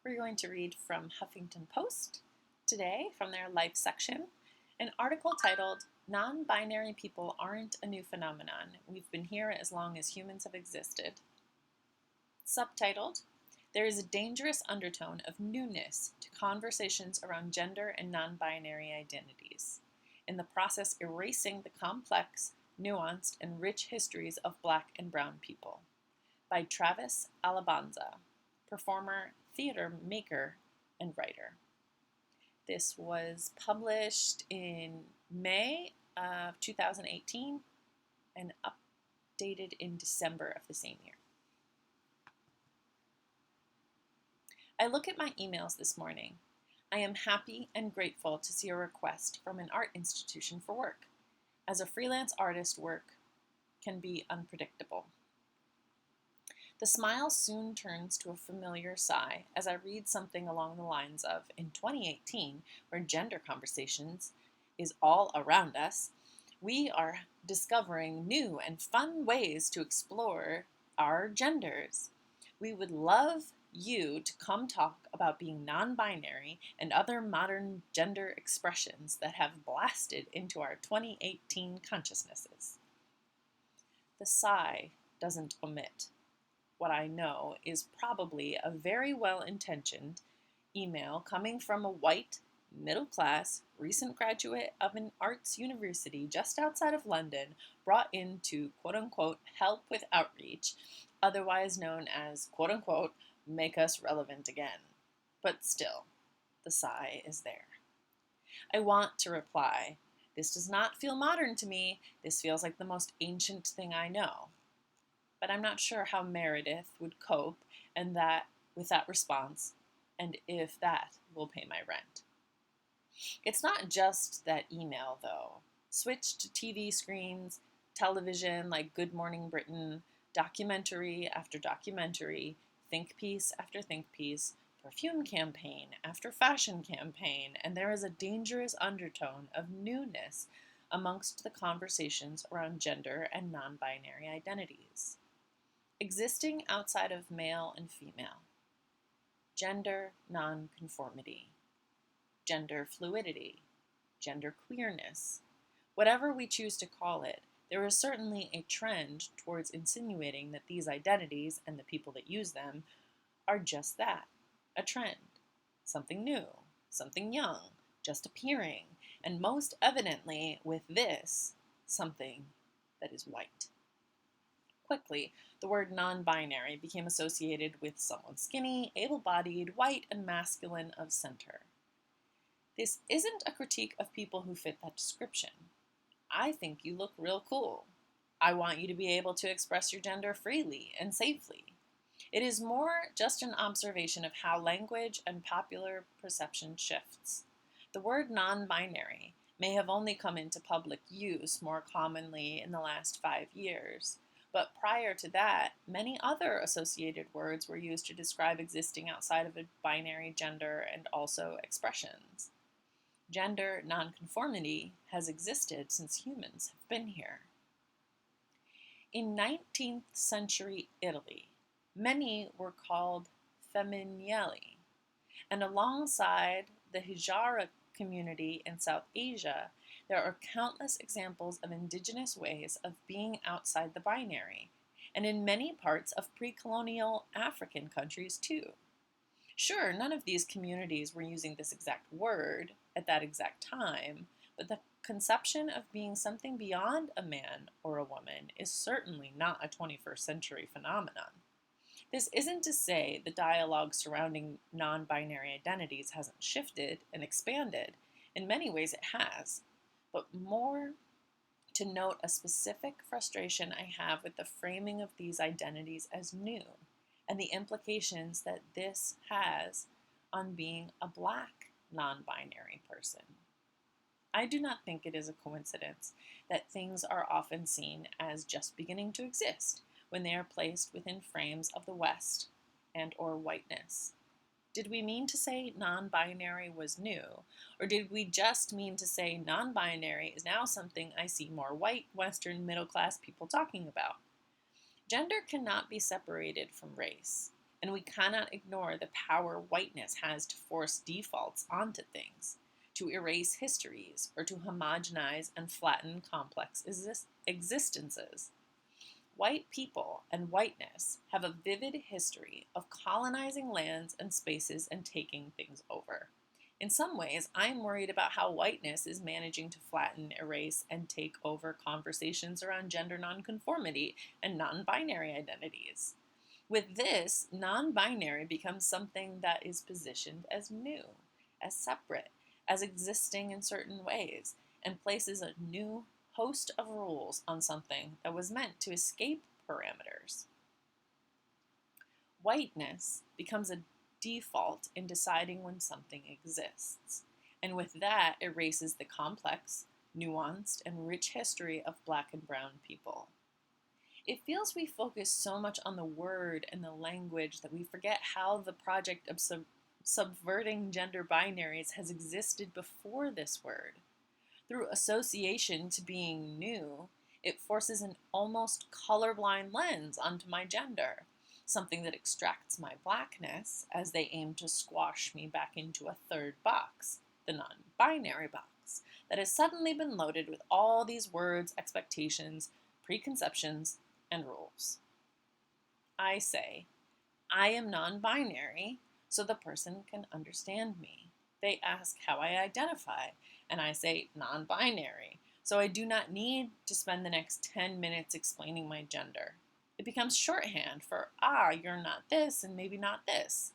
We're going to read from Huffington Post today, from their Life section, an article titled, "Non-Binary People Aren't a New Phenomenon. We've been here as long as humans have existed." Subtitled, "There is a dangerous undertone of newness to conversations around gender and non-binary identities, in the process erasing the complex, nuanced, and rich histories of Black and brown people." By Travis Alabanza, performer, theater maker, and writer. This was published in May of 2018 and updated in December of the same year. I look at my emails this morning. I am happy and grateful to see a request from an art institution for work. As a freelance artist, work can be unpredictable. The smile soon turns to a familiar sigh as I read something along the lines of, in 2018, where gender conversations is all around us, we are discovering new and fun ways to explore our genders. We would love you to come talk about being non-binary and other modern gender expressions that have blasted into our 2018 consciousnesses. The sigh doesn't omit what I know is probably a very well-intentioned email coming from a white, middle-class, recent graduate of an arts university just outside of London, brought in to quote-unquote help with outreach, otherwise known as quote-unquote make us relevant again. But still, the sigh is there. I want to reply, "This does not feel modern to me. This feels like the most ancient thing I know." But I'm not sure how Meredith would cope with that response, and if that will pay my rent. It's not just that email, though. Switch to TV screens, television like Good Morning Britain, documentary after documentary, think piece after think piece, perfume campaign after fashion campaign, and there is a dangerous undertone of newness amongst the conversations around gender and non-binary identities. Existing outside of male and female, gender nonconformity, gender fluidity, gender queerness, whatever we choose to call it, there is certainly a trend towards insinuating that these identities and the people that use them are just that, a trend, something new, something young, just appearing, and most evidently with this, something that is white. Quickly, the word non-binary became associated with someone skinny, able-bodied, white, and masculine of center. This isn't a critique of people who fit that description. I think you look real cool. I want you to be able to express your gender freely and safely. It is more just an observation of how language and popular perception shifts. The word non-binary may have only come into public use more commonly in the last 5 years. But prior to that, many other associated words were used to describe existing outside of a binary gender and also expressions. Gender nonconformity has existed since humans have been here. In 19th century Italy, many were called femminili, and alongside the Hijara community in South Asia, there are countless examples of indigenous ways of being outside the binary, and in many parts of pre-colonial African countries too. Sure, none of these communities were using this exact word at that exact time, but the conception of being something beyond a man or a woman is certainly not a 21st century phenomenon. This isn't to say the dialogue surrounding non-binary identities hasn't shifted and expanded. In many ways it has. But more to note a specific frustration I have with the framing of these identities as new and the implications that this has on being a Black non-binary person. I do not think it is a coincidence that things are often seen as just beginning to exist when they are placed within frames of the West and or whiteness. Did we mean to say non-binary was new, or did we just mean to say non-binary is now something I see more white, Western, middle-class people talking about? Gender cannot be separated from race. and we cannot ignore the power whiteness has to force defaults onto things, to erase histories, or to homogenize and flatten complex existences. White people and whiteness have a vivid history of colonizing lands and spaces and taking things over. In some ways, I'm worried about how whiteness is managing to flatten, erase, and take over conversations around gender nonconformity and non-binary identities. With this, non-binary becomes something that is positioned as new, as separate, as existing in certain ways, and places a new host of rules on something that was meant to escape parameters. Whiteness becomes a default in deciding when something exists, and with that erases the complex, nuanced, and rich history of Black and brown people. It feels we focus so much on the word and the language that we forget how the project of subverting gender binaries has existed before this word. Through association to being new, it forces an almost colorblind lens onto my gender, something that extracts my Blackness as they aim to squash me back into a third box, the non-binary box, that has suddenly been loaded with all these words, expectations, preconceptions, and rules. I say, I am non-binary, so the person can understand me. They ask how I identify, and I say non-binary, so I do not need to spend the next 10 minutes explaining my gender. It becomes shorthand for, you're not this and maybe not this.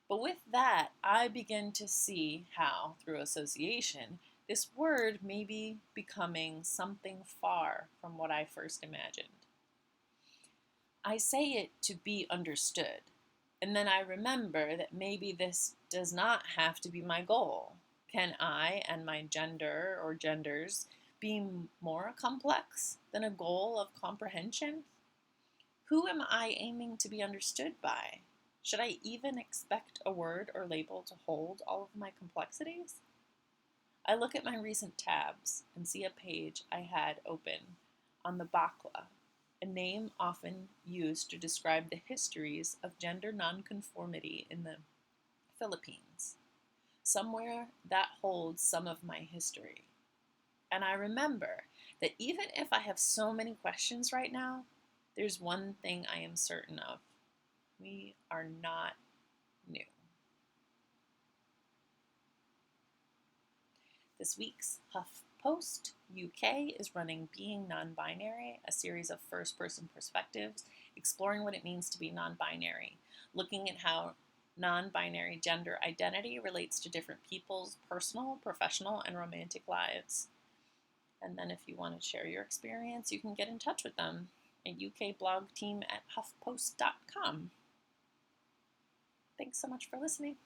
But with that, I begin to see how, through association, this word may be becoming something far from what I first imagined. I say it to be understood, and then I remember that maybe this does not have to be my goal. Can I and my gender or genders be more complex than a goal of comprehension? Who am I aiming to be understood by? Should I even expect a word or label to hold all of my complexities? I look at my recent tabs and see a page I had open on the bakla, a name often used to describe the histories of gender nonconformity in the Philippines. Somewhere that holds some of my history. And I remember that even if I have so many questions right now, there's one thing I am certain of. We are not new. This week's HuffPost UK is running Being Non-Binary, a series of first-person perspectives, exploring what it means to be non-binary, looking at how non-binary gender identity relates to different people's personal, professional, and romantic lives. And then if you want to share your experience, you can get in touch with them at ukblogteam@huffpost.com. Thanks so much for listening.